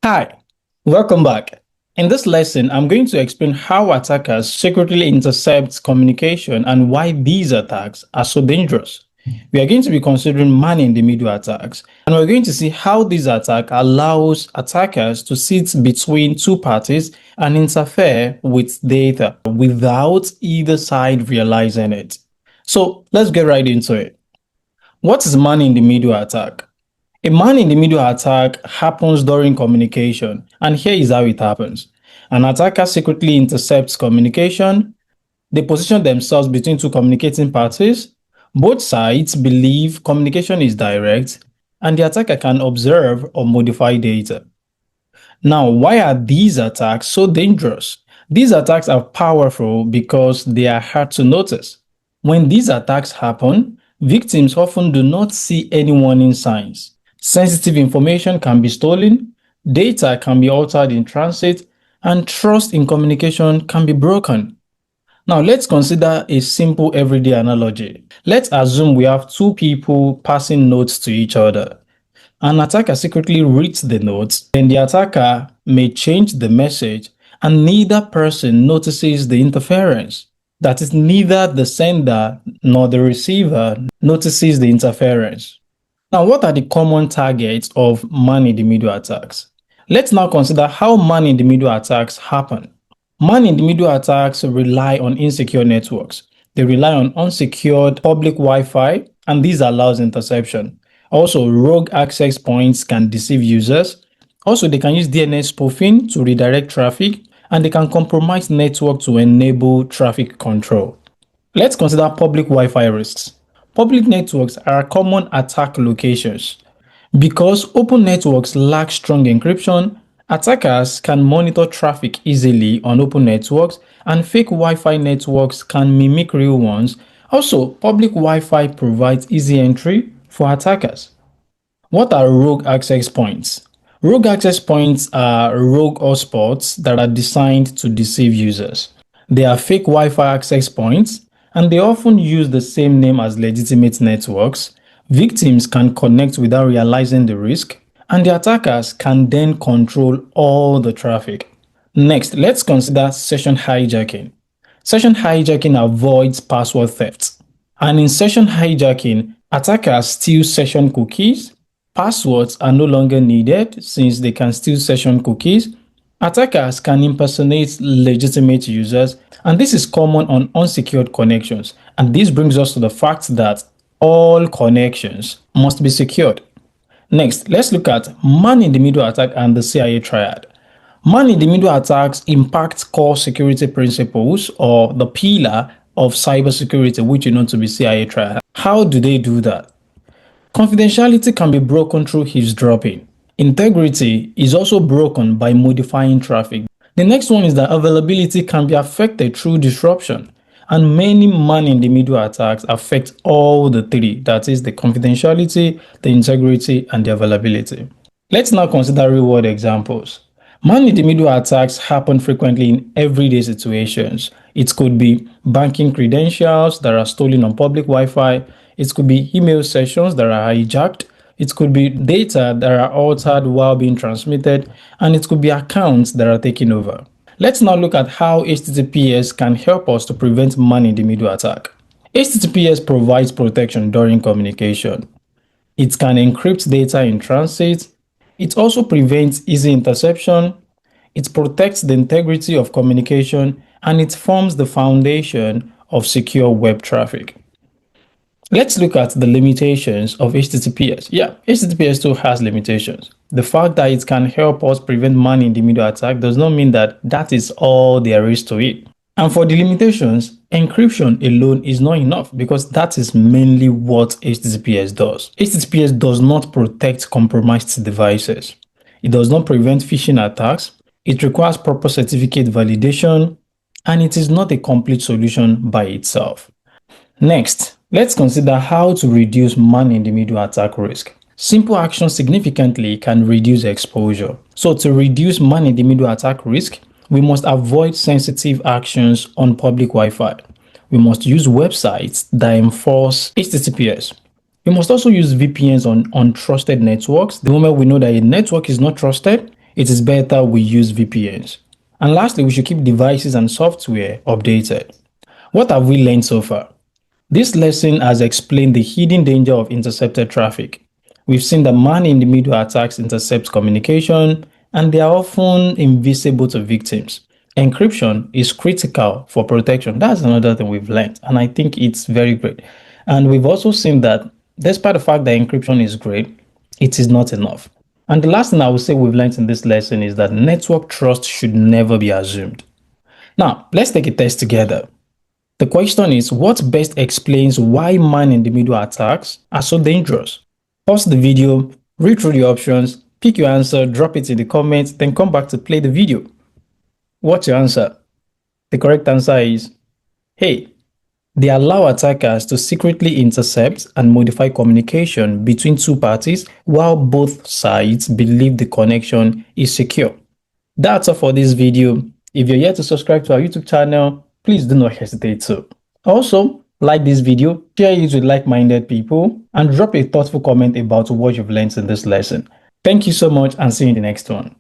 Hi, welcome back. In this lesson, I'm going to explain how attackers secretly intercept communication and why these attacks are so dangerous. We are going to be considering man-in-the-middle attacks, and we're going to see how this attack allows attackers to sit between two parties and interfere with data without either side realizing it. So let's get right into it. What is man-in-the-middle attack? A man-in-the-middle attack happens during communication, and here is how it happens. An attacker secretly intercepts communication. They position themselves between two communicating parties. Both sides believe communication is direct, and the attacker can observe or modify data. Now, why are these attacks so dangerous? These attacks are powerful because they are hard to notice. When these attacks happen, victims often do not see any warning signs. Sensitive information can be stolen, data can be altered in transit, and trust in communication can be broken. Now, let's consider a simple everyday analogy. Let's assume we have two people passing notes to each other. An attacker secretly reads the notes, then the attacker may change the message, and neither person notices the interference. That is, neither the sender nor the receiver notices the interference. Now, what are the common targets of man-in-the-middle attacks? Let's now consider how man-in-the-middle attacks happen. Man-in-the-middle attacks rely on insecure networks. They rely on unsecured public Wi-Fi, and this allows interception. Also, rogue access points can deceive users. Also, they can use DNS spoofing to redirect traffic, and they can compromise network to enable traffic control. Let's consider public Wi-Fi risks. Public networks are common attack locations. Because open networks lack strong encryption, attackers can monitor traffic easily on open networks, and fake Wi-Fi networks can mimic real ones. Also, public Wi-Fi provides easy entry for attackers. What are rogue access points? Rogue access points are rogue hotspots that are designed to deceive users. They are fake Wi-Fi access points, and they often use the same name as legitimate networks. Victims can connect without realizing the risk, and the attackers can then control all the traffic. Next, let's consider session hijacking. Session hijacking avoids password theft. And in session hijacking, attackers steal session cookies. Passwords are no longer needed since they can steal session cookies. Attackers can impersonate legitimate users, and this is common on unsecured connections. And this brings us to the fact that all connections must be secured. Next, let's look at man-in-the-middle attack and the CIA triad. Man-in-the-middle attacks impact core security principles, or the pillar of cybersecurity, which you know to be CIA triad. How do they do that? Confidentiality can be broken through eavesdropping. Integrity is also broken by modifying traffic. The next one is that availability can be affected through disruption. And many man-in-the-middle attacks affect all the three, that is, the confidentiality, the integrity, and the availability. Let's now consider real-world examples. Man-in-the-middle attacks happen frequently in everyday situations. It could be banking credentials that are stolen on public Wi-Fi. It could be email sessions that are hijacked. It could be data that are altered while being transmitted. And it could be accounts that are taken over. Let's now look at how HTTPS can help us to prevent man-in-the-middle attack. HTTPS provides protection during communication. It can encrypt data in transit. It also prevents easy interception. It protects the integrity of communication, and it forms the foundation of secure web traffic. Let's look at the limitations of HTTPS. Yeah, HTTPS too has limitations. The fact that it can help us prevent man-in-the-middle attack does not mean that that is all there is to it. And for the limitations, encryption alone is not enough because that is mainly what HTTPS does. HTTPS does not protect compromised devices. It does not prevent phishing attacks. It requires proper certificate validation, and it is not a complete solution by itself. Next, let's consider how to reduce man-in-the-middle attack risk. Simple actions significantly can reduce exposure. So to reduce man-in-the-middle attack risk, we must avoid sensitive actions on public Wi-Fi. We must use websites that enforce HTTPS. We must also use VPNs on untrusted networks. The moment we know that a network is not trusted, it is better we use VPNs. And lastly, we should keep devices and software updated. What have we learned so far? This lesson has explained the hidden danger of intercepted traffic. We've seen that man-in-the-middle attacks intercept communication, and they are often invisible to victims. Encryption is critical for protection. That's another thing we've learned, and I think it's very great. And we've also seen that despite the fact that encryption is great, it is not enough. And the last thing I would say we've learned in this lesson is that network trust should never be assumed. Now, let's take a test together. The question is, what best explains why man-in-the-middle attacks are so dangerous? Pause the video, read through the options, pick your answer, drop it in the comments, then come back to play the video. What's your answer? The correct answer is, hey, they allow attackers to secretly intercept and modify communication between two parties while both sides believe the connection is secure. That's all for this video. If you're yet to subscribe to our YouTube channel, please do not hesitate to. Also, like this video, share it with like-minded people, and drop a thoughtful comment about what you've learned in this lesson. Thank you so much and see you in the next one.